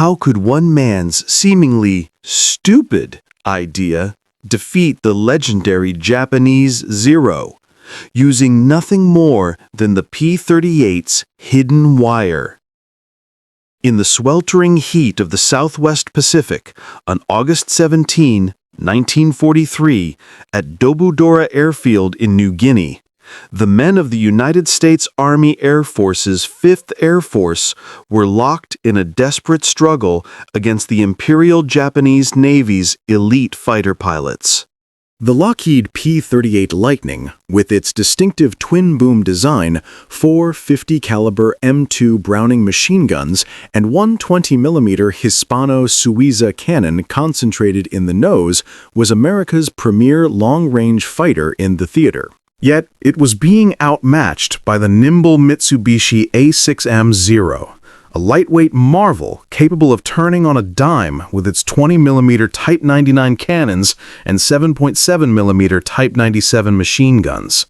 How could one man's seemingly stupid idea defeat the legendary Japanese Zero, using nothing more than the P-38's hidden wire? In the sweltering heat of the Southwest Pacific, on August 17, 1943, at Dobudora Airfield in New Guinea, the men of the United States Army Air Force's 5th Air Force were locked in a desperate struggle against the Imperial Japanese Navy's elite fighter pilots. The Lockheed P-38 Lightning, with its distinctive twin-boom design, 4 50-caliber M2 Browning machine guns, and one 20mm Hispano-Suiza cannon concentrated in the nose, was America's premier long-range fighter in the theater. Yet, it was being outmatched by the nimble Mitsubishi A6M-0, a lightweight marvel capable of turning on a dime with its 20mm Type 99 cannons and 7.7mm Type 97 machine guns.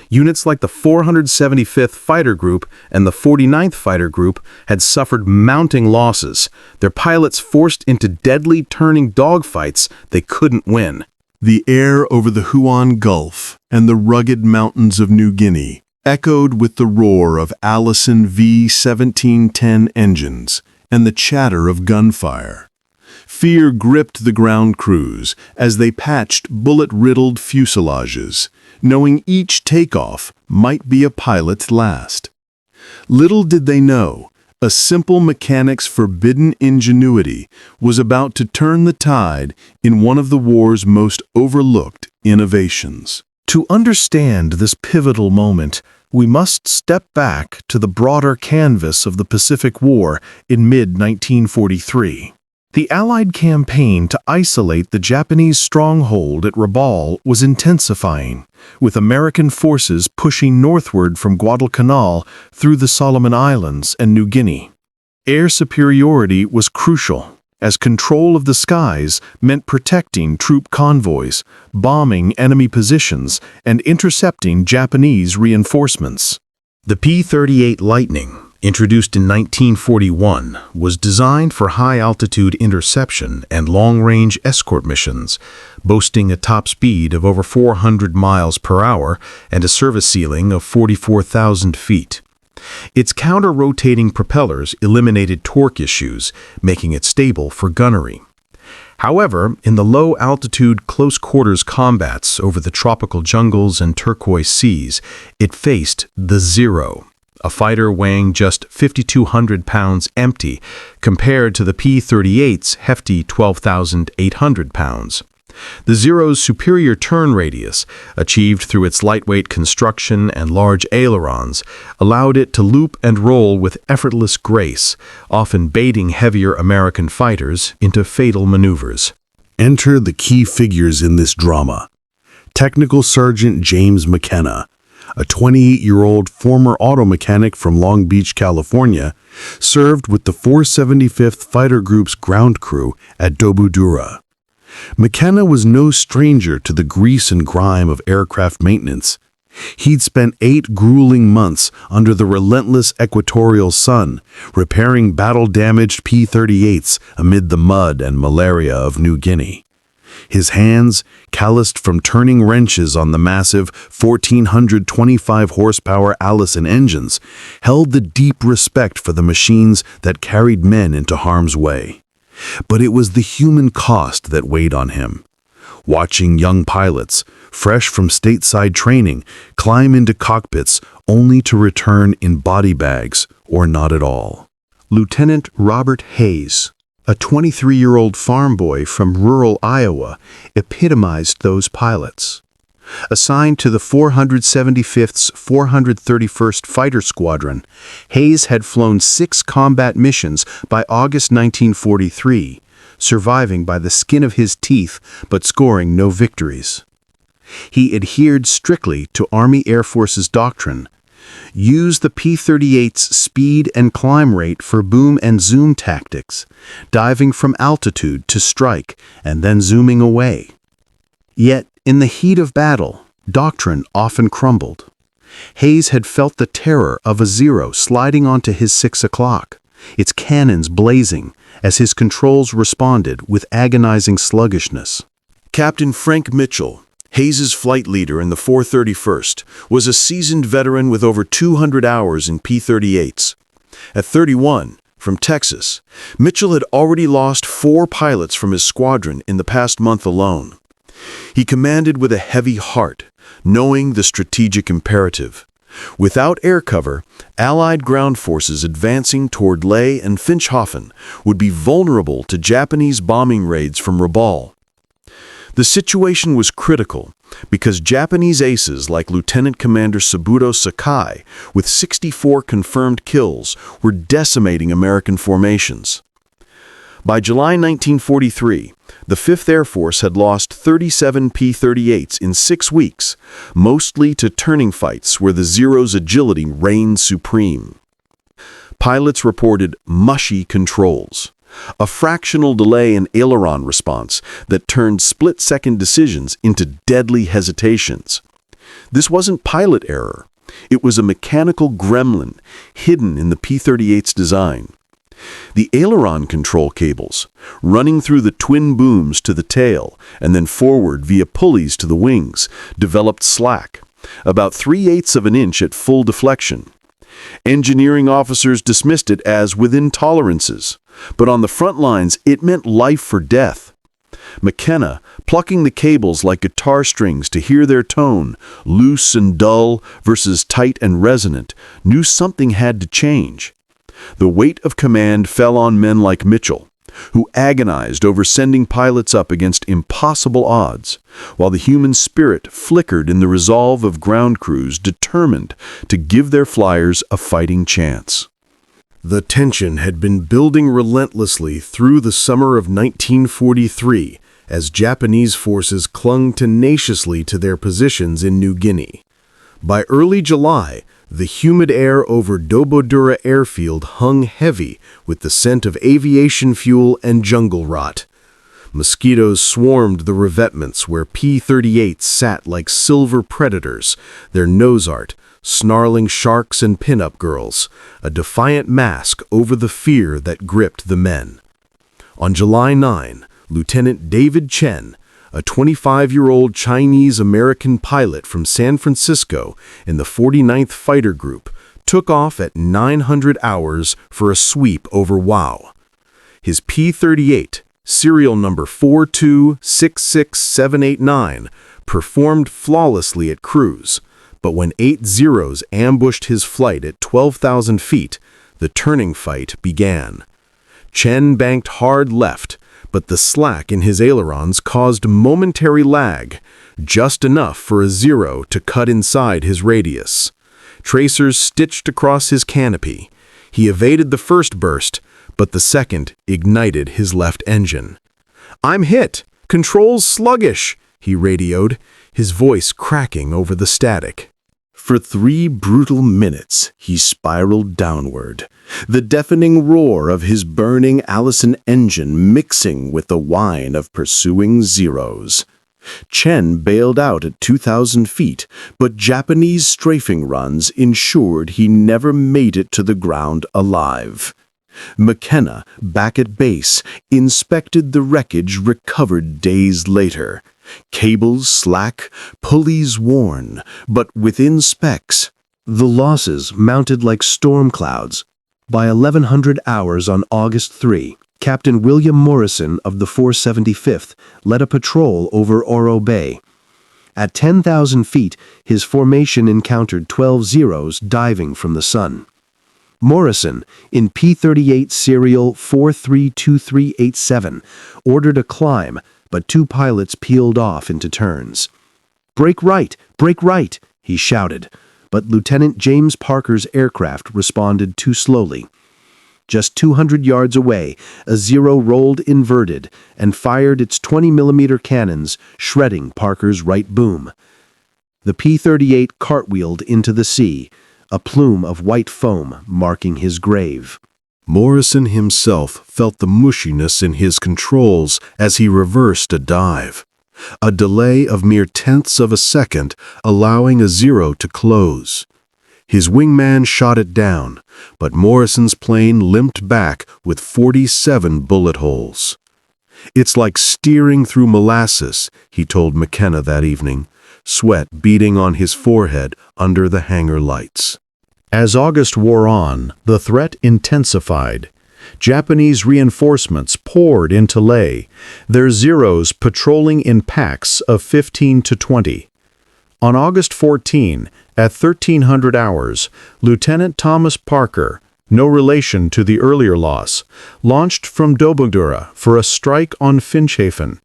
Units like the 475th Fighter Group and the 49th Fighter Group had suffered mounting losses, their pilots forced into deadly turning dogfights they couldn't win. The air over the Huon Gulf and the rugged mountains of New Guinea echoed with the roar of Allison V-1710 engines and the chatter of gunfire. Fear gripped the ground crews as they patched bullet-riddled fuselages, knowing each takeoff might be a pilot's last. Little did they know, a simple mechanic's forbidden ingenuity was about to turn the tide in one of the war's most overlooked innovations. To understand this pivotal moment, we must step back to the broader canvas of the Pacific War in mid-1943. The Allied campaign to isolate the Japanese stronghold at Rabaul was intensifying, with American forces pushing northward from Guadalcanal through the Solomon Islands and New Guinea. Air superiority was crucial, as control of the skies meant protecting troop convoys, bombing enemy positions, and intercepting Japanese reinforcements. The P-38 Lightning, introduced in 1941, was designed for high-altitude interception and long-range escort missions, boasting a top speed of over 400 miles per hour and a service ceiling of 44,000 feet. Its counter-rotating propellers eliminated torque issues, making it stable for gunnery. However, in the low-altitude close-quarters combats over the tropical jungles and turquoise seas, it faced the Zero, a fighter weighing just 5,200 pounds empty compared to the P-38's hefty 12,800 pounds. The Zero's superior turn radius, achieved through its lightweight construction and large ailerons, allowed it to loop and roll with effortless grace, often baiting heavier American fighters into fatal maneuvers. Enter the key figures in this drama. Technical Sergeant James McKenna, a 28-year-old former auto mechanic from Long Beach, California, served with the 475th Fighter Group's ground crew at Dobudura. McKenna was no stranger to the grease and grime of aircraft maintenance. He'd spent 8 grueling months under the relentless equatorial sun, repairing battle-damaged P-38's amid the mud and malaria of New Guinea. His hands, calloused from turning wrenches on the massive 1,425-horsepower Allison engines, held the deep respect for the machines that carried men into harm's way. But it was the human cost that weighed on him. Watching young pilots, fresh from stateside training, climb into cockpits only to return in body bags or not at all. Lieutenant Robert Hayes, a 23-year-old farm boy from rural Iowa, epitomized those pilots. Assigned to the 475th's 431st Fighter Squadron, Hayes had flown 6 combat missions by August 1943, surviving by the skin of his teeth but scoring no victories. He adhered strictly to Army Air Force's doctrine: use the P-38's speed and climb rate for boom and zoom tactics, diving from altitude to strike and then zooming away. Yet, in the heat of battle, doctrine often crumbled. Hayes had felt the terror of a Zero sliding onto his 6 o'clock, its cannons blazing, as his controls responded with agonizing sluggishness. Captain Frank Mitchell, Hayes's flight leader in the 431st, was a seasoned veteran with over 200 hours in P-38's. At 31, from Texas, Mitchell had already lost 4 pilots from his squadron in the past month alone. He commanded with a heavy heart, knowing the strategic imperative. Without air cover, Allied ground forces advancing toward Leh and Finschhafen would be vulnerable to Japanese bombing raids from Rabaul. The situation was critical because Japanese aces like Lieutenant Commander Saburo Sakai, with 64 confirmed kills, were decimating American formations. By July 1943, the 5th Air Force had lost 37 P-38's in 6 weeks, mostly to turning fights where the Zero's agility reigned supreme. Pilots reported mushy controls, a fractional delay in aileron response that turned split-second decisions into deadly hesitations. This wasn't pilot error. It was a mechanical gremlin hidden in the P-38's design. The aileron control cables, running through the twin booms to the tail and then forward via pulleys to the wings, developed slack, about 3/8 of an inch at full deflection. Engineering officers dismissed it as within tolerances, but on the front lines it meant life or death. McKenna, plucking the cables like guitar strings to hear their tone, loose and dull versus tight and resonant, knew something had to change. The weight of command fell on men like Mitchell, who agonized over sending pilots up against impossible odds, while the human spirit flickered in the resolve of ground crews determined to give their flyers a fighting chance. The tension had been building relentlessly through the summer of 1943 as Japanese forces clung tenaciously to their positions in New Guinea. By early July, the humid air over Dobodura airfield hung heavy with the scent of aviation fuel and jungle rot. Mosquitoes swarmed the revetments where P-38's sat like silver predators, their nose art, snarling sharks and pin-up girls, a defiant mask over the fear that gripped the men. On July 9, Lieutenant David Chen, a 25-year-old Chinese-American pilot from San Francisco in the 49th Fighter Group, took off at 900 hours for a sweep over WWII. His P-38, serial number 4266789, performed flawlessly at cruise, but when 8 Zeros ambushed his flight at 12,000 feet, the turning fight began. Chen banked hard left, but the slack in his ailerons caused momentary lag, just enough for a Zero to cut inside his radius. Tracers stitched across his canopy. He evaded the first burst, but the second ignited his left engine. "I'm hit! Controls sluggish!" he radioed, his voice cracking over the static. For 3 brutal minutes, he spiraled downward, the deafening roar of his burning Allison engine mixing with the whine of pursuing Zeros. Chen bailed out at 2,000 feet, but Japanese strafing runs ensured he never made it to the ground alive. McKenna, back at base, inspected the wreckage recovered days later. Cables slack, pulleys worn, but within specs. The losses mounted like storm clouds. By 1100 hours on August 3, Captain William Morrison of the 475th led a patrol over Oro Bay. At 10,000 feet, his formation encountered 12 Zeros diving from the sun. Morrison, in P-38 serial 432387, ordered a climb, but 2 pilots peeled off into turns. Break right, he shouted, but Lieutenant James Parker's aircraft responded too slowly. Just 200 yards away, a Zero rolled inverted and fired its 20mm cannons, shredding Parker's right boom. The P-38 cartwheeled into the sea, a plume of white foam marking his grave. Morrison himself felt the mushiness in his controls as he reversed a dive. A delay of mere tenths of a second, allowing a Zero to close. His wingman shot it down, but Morrison's plane limped back with 47 bullet holes. "It's like steering through molasses," he told McKenna that evening, sweat beading on his forehead under the hangar lights. As August wore on, the threat intensified. Japanese reinforcements poured into Leh, their Zeros patrolling in packs of 15 to 20. On August 14, at 1300 hours, Lieutenant Thomas Parker, no relation to the earlier loss, launched from WWII for a strike on Finchhafen.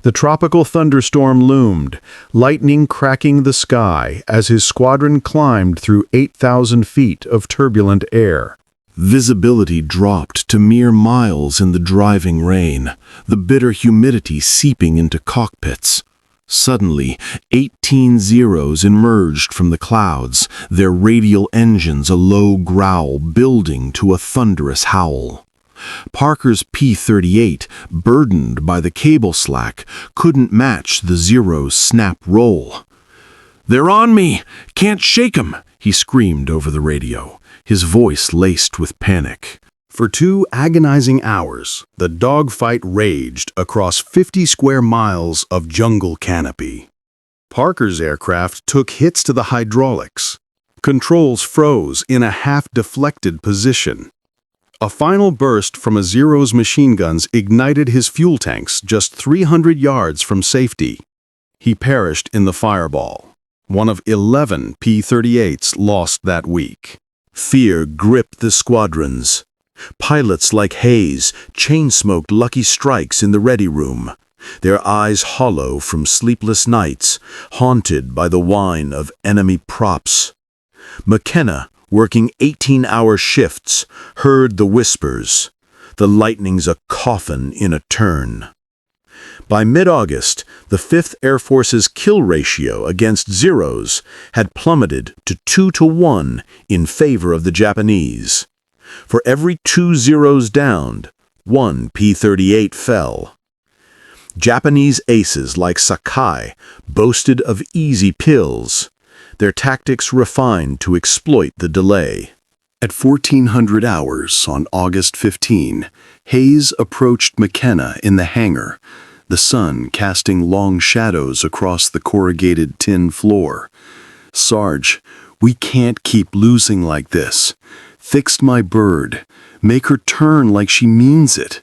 The tropical thunderstorm loomed, lightning cracking the sky as his squadron climbed through 8,000 feet of turbulent air. Visibility dropped to mere miles in the driving rain, the bitter humidity seeping into cockpits. Suddenly, 18 Zeros emerged from the clouds, their radial engines a low growl building to a thunderous howl. Parker's P-38, burdened by the cable slack, couldn't match the Zero's snap roll. "They're on me! Can't shake 'em!" he screamed over the radio, his voice laced with panic. For 2 agonizing hours, the dogfight raged across 50 square miles of jungle canopy. Parker's aircraft took hits to the hydraulics. Controls froze in a half-deflected position. A final burst from a Zero's machine guns ignited his fuel tanks just 300 yards from safety. He perished in the fireball, one of 11 P-38's lost that week. Fear gripped the squadrons. Pilots like Hayes chain-smoked lucky strikes in the ready room, their eyes hollow from sleepless nights, haunted by the whine of enemy props. McKenna, working 18-hour shifts, heard the whispers. The lightning's a coffin in a turn. By mid-August, the 5th Air Force's kill ratio against Zeros had plummeted to 2 to 1 in favor of the Japanese. For every 2 Zeros downed, 1 P-38 fell. Japanese aces like Sakai boasted of easy pills, their tactics refined to exploit the delay. At 1400 hours on August 15, Hayes approached McKenna in the hangar, the sun casting long shadows across the corrugated tin floor. "Sarge, we can't keep losing like this. Fix my bird. Make her turn like she means it."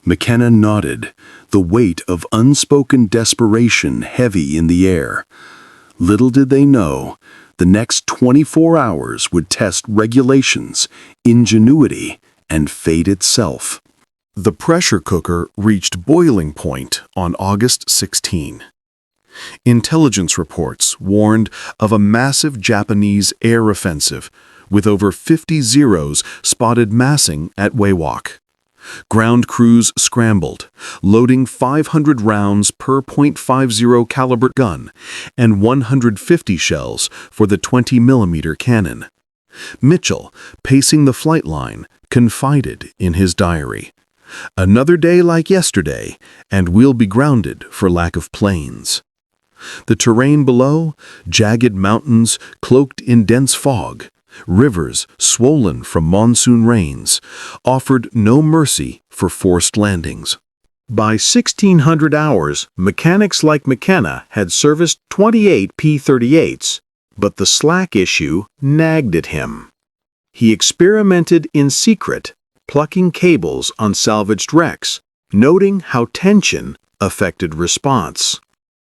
McKenna nodded, the weight of unspoken desperation heavy in the air. Little did they know, the next 24 hours would test regulations, ingenuity, and fate itself. The pressure cooker reached boiling point on August 16. Intelligence reports warned of a massive Japanese air offensive, with over 50 Zeros spotted massing at Wewak. Ground crews scrambled, loading 500 rounds per .50 caliber gun and 150 shells for the 20mm cannon. Mitchell, pacing the flight line, confided in his diary, "Another day like yesterday, and we'll be grounded for lack of planes." The terrain below, jagged mountains cloaked in dense fog, rivers swollen from monsoon rains, offered no mercy for forced landings. By 1600 hours, mechanics like McKenna had serviced 28 P-38's, but the slack issue nagged at him. He experimented in secret, plucking cables on salvaged wrecks, noting how tension affected response.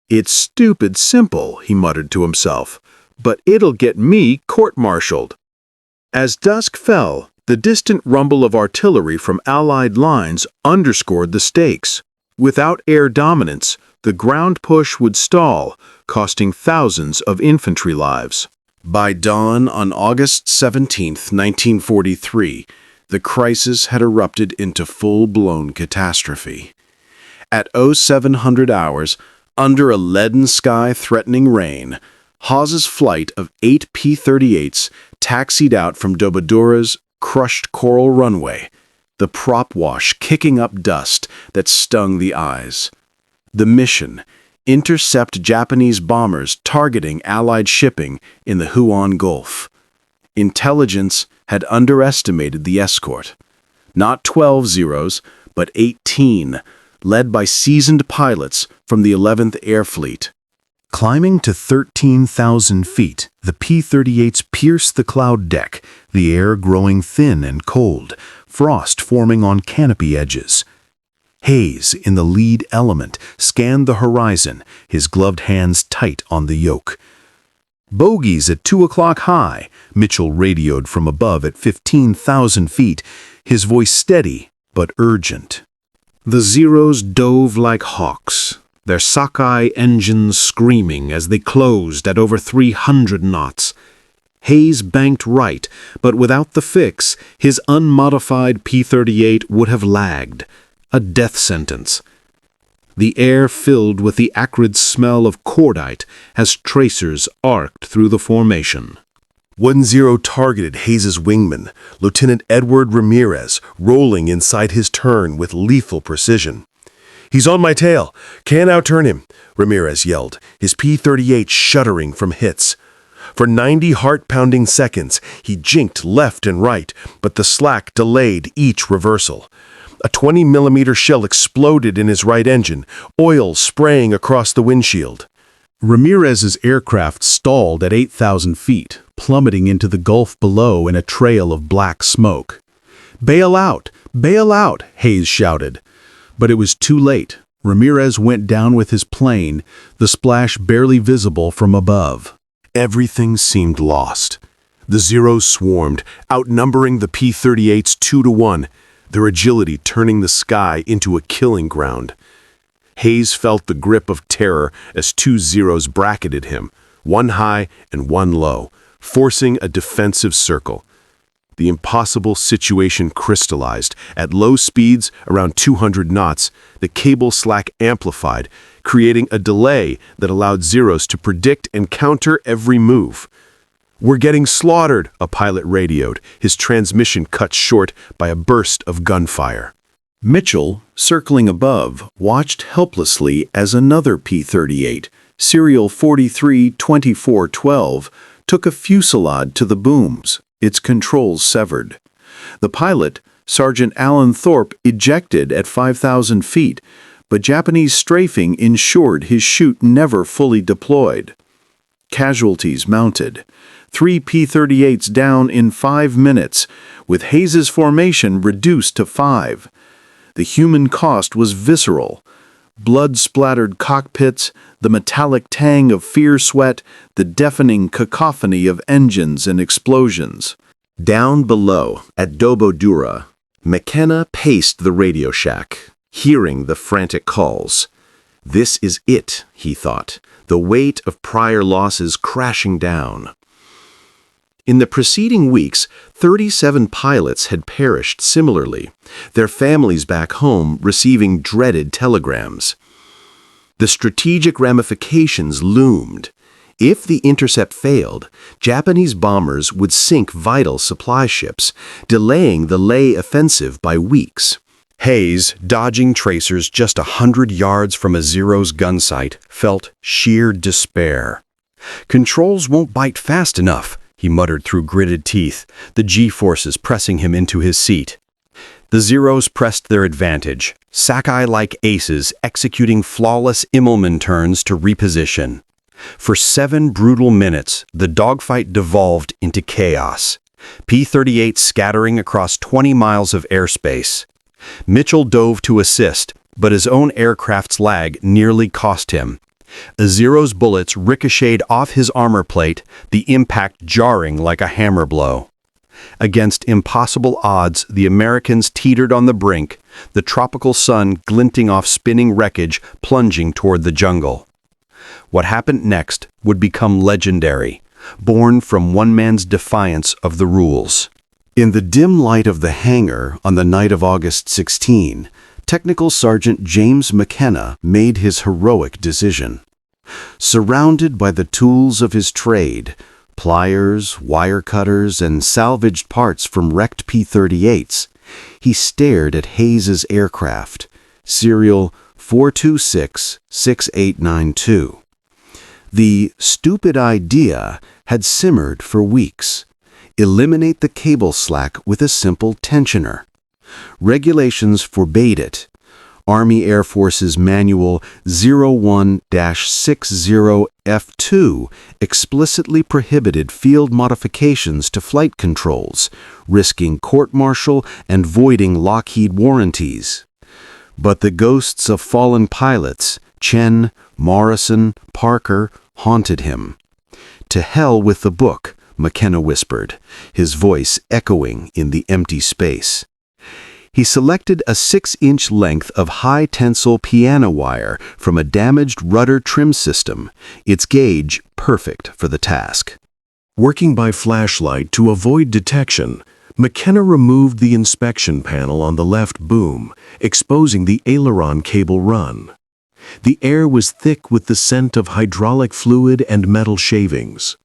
"It's stupid simple," he muttered to himself, "but it'll get me court-martialed." As dusk fell, the distant rumble of artillery from Allied lines underscored the stakes. Without air dominance, the ground push would stall, costing thousands of infantry lives. By dawn on August 17, 1943, the crisis had erupted into full-blown catastrophe. At 0700 hours, under a leaden sky threatening rain, Hawes's flight of 8 P-38's taxied out from WWII's crushed coral runway, the prop wash kicking up dust that stung the eyes. The mission: intercept Japanese bombers targeting Allied shipping in the Huon Gulf. Intelligence had underestimated the escort. Not 12 Zeros, but 18, led by seasoned pilots from the 11th Air Fleet. Climbing to 13,000 feet, the P-38's pierced the cloud deck, the air growing thin and cold, frost forming on canopy edges. Hayes, in the lead element, scanned the horizon, his gloved hands tight on the yoke. "Bogies at 2 o'clock high," Mitchell radioed from above at 15,000 feet, his voice steady but urgent. The Zeros dove like hawks, their sockeye engines screaming as they closed at over 300 knots. Hayes banked right, but without the fix, his unmodified P-38 would have lagged. A death sentence. The air filled with the acrid smell of cordite as tracers arced through the formation. 1-0 targeted Hayes's wingman, Lieutenant Edward Ramirez, rolling inside his turn with lethal precision. "He's on my tail. Can't outturn him," Ramirez yelled, his P-38 shuddering from hits. For 90 heart-pounding seconds, he jinked left and right, but the slack delayed each reversal. A 20-millimeter shell exploded in his right engine, oil spraying across the windshield. Ramirez's aircraft stalled at 8,000 feet, plummeting into the gulf below in a trail of black smoke. "Bail out! Bail out!" Hayes shouted. But it was too late. Ramirez went down with his plane, the splash barely visible from above. Everything seemed lost. The Zeros swarmed, outnumbering the P-38's 2-1, their agility turning the sky into a killing ground. Hayes felt the grip of terror as 2 Zeros bracketed him, one high and one low, forcing a defensive circle. The impossible situation crystallized. At low speeds, around 200 knots, the cable slack amplified, creating a delay that allowed Zeros to predict and counter every move. "We're getting slaughtered," a pilot radioed, his transmission cut short by a burst of gunfire. Mitchell, circling above, watched helplessly as another P-38, serial 43-2412, took a fusillade to the booms, its controls severed. The pilot, Sergeant Alan Thorpe, ejected at 5,000 feet, but Japanese strafing ensured his chute never fully deployed. Casualties mounted. 3 P-38's down in 5 minutes, with Hayes's formation reduced to 5. The human cost was visceral. Blood-splattered cockpits, the metallic tang of fear sweat, the deafening cacophony of engines and explosions. Down below, at Dobodura, McKenna paced the radio shack, hearing the frantic calls. This is it, he thought, the weight of prior losses crashing down. In the preceding weeks, 37 pilots had perished similarly, their families back home receiving dreaded telegrams. The strategic ramifications loomed. If the intercept failed, Japanese bombers would sink vital supply ships, delaying the Leh offensive by weeks. Hayes, dodging tracers just 100 yards from a Zero's gun sight, felt sheer despair. "Controls won't bite fast enough," he muttered through gritted teeth, the G-forces pressing him into his seat. The Zeros pressed their advantage, Sakai-like aces executing flawless Immelman turns to reposition. For 7 brutal minutes, the dogfight devolved into chaos. P-38 scattering across 20 miles of airspace. Mitchell dove to assist, but his own aircraft's lag nearly cost him. A Zero's bullets ricocheted off his armor plate, the impact jarring like a hammer blow. Against impossible odds, the Americans teetered on the brink, the tropical sun glinting off spinning wreckage plunging toward the jungle. What happened next would become legendary, born from one man's defiance of the rules. In the dim light of the hangar on the night of August 16, Technical Sergeant James McKenna made his heroic decision. Surrounded by the tools of his trade, pliers, wire cutters, and salvaged parts from wrecked P-38's, he stared at Hayes's aircraft, serial 426-6892. The stupid idea had simmered for weeks. Eliminate the cable slack with a simple tensioner. Regulations forbade it. Army Air Force's Manual 01-60F2 explicitly prohibited field modifications to flight controls, risking court-martial and voiding Lockheed warranties. But the ghosts of fallen pilots, Chen, Morrison, Parker, haunted him. "To hell with the book," McKenna whispered, his voice echoing in the empty space. He selected a 6-inch length of high-tensile piano wire from a damaged rudder trim system, its gauge perfect for the task. Working by flashlight to avoid detection, McKenna removed the inspection panel on the left boom, exposing the aileron cable run. The air was thick with the scent of hydraulic fluid and metal shavings.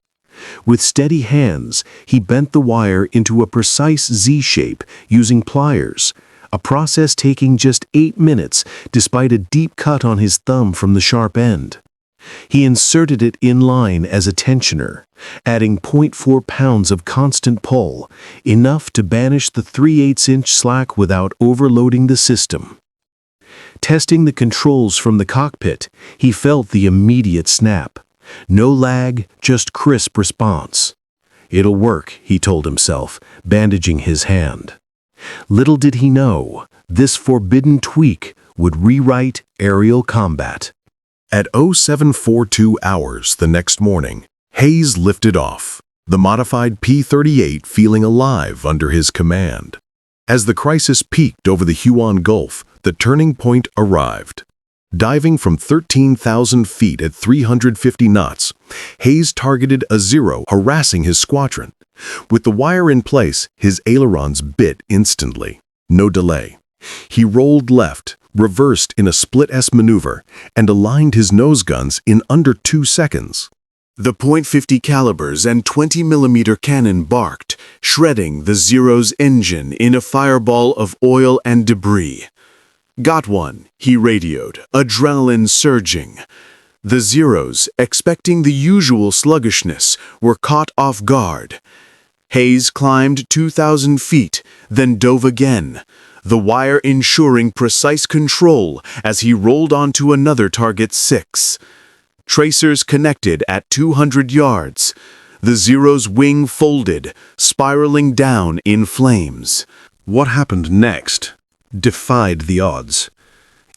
With steady hands, he bent the wire into a precise Z-shape using pliers, a process taking just 8 minutes despite a deep cut on his thumb from the sharp end. He inserted it in line as a tensioner, adding 0.4 pounds of constant pull, enough to banish the 3/8-inch slack without overloading the system. Testing the controls from the cockpit, he felt the immediate snap. No lag, just crisp response. "It'll work," he told himself, bandaging his hand. Little did he know, this forbidden tweak would rewrite aerial combat. At 0742 hours the next morning, Hayes lifted off, the modified P-38 feeling alive under his command. As the crisis peaked over the Huon Gulf, the turning point arrived. Diving from 13,000 feet at 350 knots, Hayes targeted a zero, harassing his squadron. With the wire in place, his ailerons bit instantly. No delay. He rolled left, reversed in a split-S maneuver, and aligned his nose guns in under 2 seconds. The .50 calibers and 20mm cannon barked, shredding the Zero's engine in a fireball of oil and debris. "Got one," he radioed, adrenaline surging. The Zeros, expecting the usual sluggishness, were caught off guard. Hayes climbed 2,000 feet, then dove again, the wire ensuring precise control as he rolled onto another target 6. Tracers connected at 200 yards. The Zero's wing folded, spiraling down in flames. What happened next defied the odds.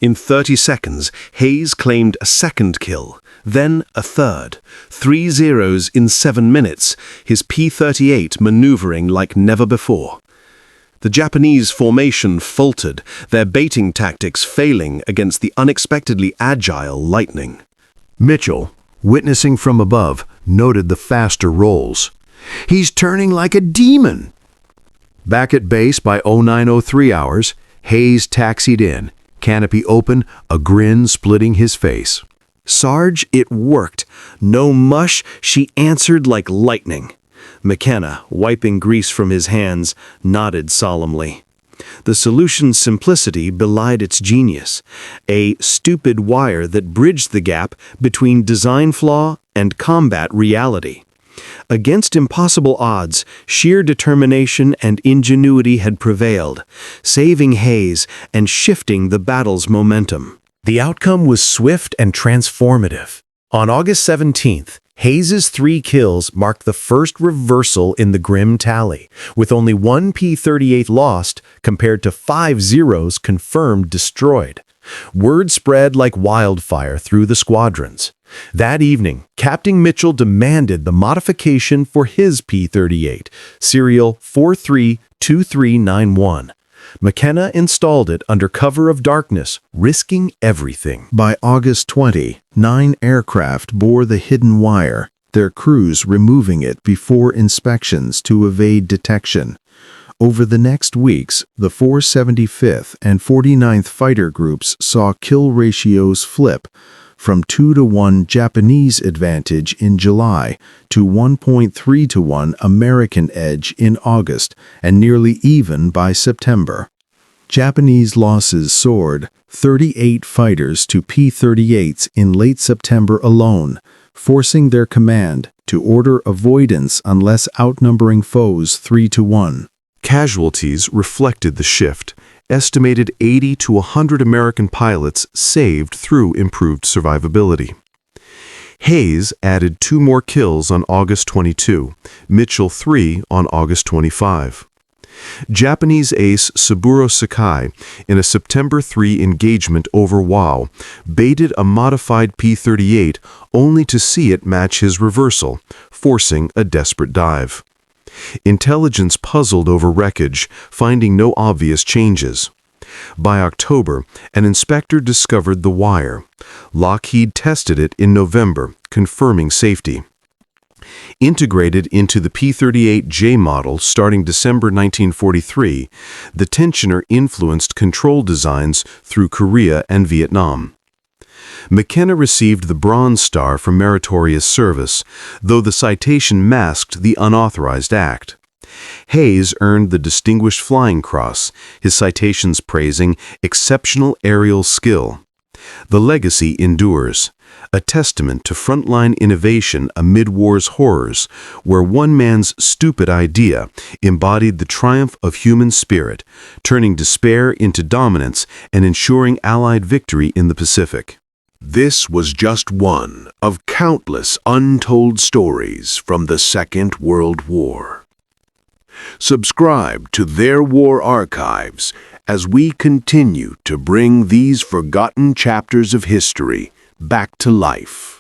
In 30 seconds, Hayes claimed a second kill, then a third. 3 zeros in 7 minutes, his P-38 maneuvering like never before. The Japanese formation faltered, their baiting tactics failing against the unexpectedly agile Lightning. Mitchell, witnessing from above, noted the faster rolls. "He's turning like a demon." Back at base by 0903 hours, Hayes taxied in, canopy open, a grin splitting his face. "Sarge, it worked. No mush, she answered like lightning." McKenna, wiping grease from his hands, nodded solemnly. The solution's simplicity belied its genius, a stupid wire that bridged the gap between design flaw and combat reality. Against impossible odds, sheer determination and ingenuity had prevailed, saving Hayes and shifting the battle's momentum. The outcome was swift and transformative. On August 17th, Hayes's 3 kills marked the first reversal in the grim tally, with only 1 P-38 lost compared to 5 Zeros confirmed destroyed. Word spread like wildfire through the squadrons. That evening, Captain Mitchell demanded the modification for his P-38, serial 432391. McKenna installed it under cover of darkness, risking everything. By August 20, 9 aircraft bore the hidden wire, their crews removing it before inspections to evade detection. Over the next weeks, the 475th and 49th Fighter Groups saw kill ratios flip from 2-to-1 Japanese advantage in July to 1.3-to-1 American edge in August, and nearly even by September. Japanese losses soared, 38 fighters to P-38's in late September alone, forcing their command, to order avoidance unless outnumbering foes 3-1. Casualties reflected the shift, estimated 80 to 100 American pilots saved through improved survivability. Hayes added 2 more kills on August 22, Mitchell 3 on August 25. Japanese ace Saburo Sakai, in a September 3 engagement over WWII, baited a modified P-38 only to see it match his reversal, forcing a desperate dive. Intelligence puzzled over wreckage, finding no obvious changes. By October, an inspector discovered the wire. Lockheed tested it in November, confirming safety. Integrated into the P-38J model starting December 1943, the tensioner influenced control designs through Korea and Vietnam. McKenna received the Bronze Star for meritorious service, though the citation masked the unauthorized act. Hayes earned the Distinguished Flying Cross, his citations praising exceptional aerial skill. The legacy endures, a testament to frontline innovation amid war's horrors, where one man's stupid idea embodied the triumph of human spirit, turning despair into dominance and ensuring Allied victory in the Pacific. This was just one of countless untold stories from the Second World War. Subscribe to Their War Archives as we continue to bring these forgotten chapters of history back to life.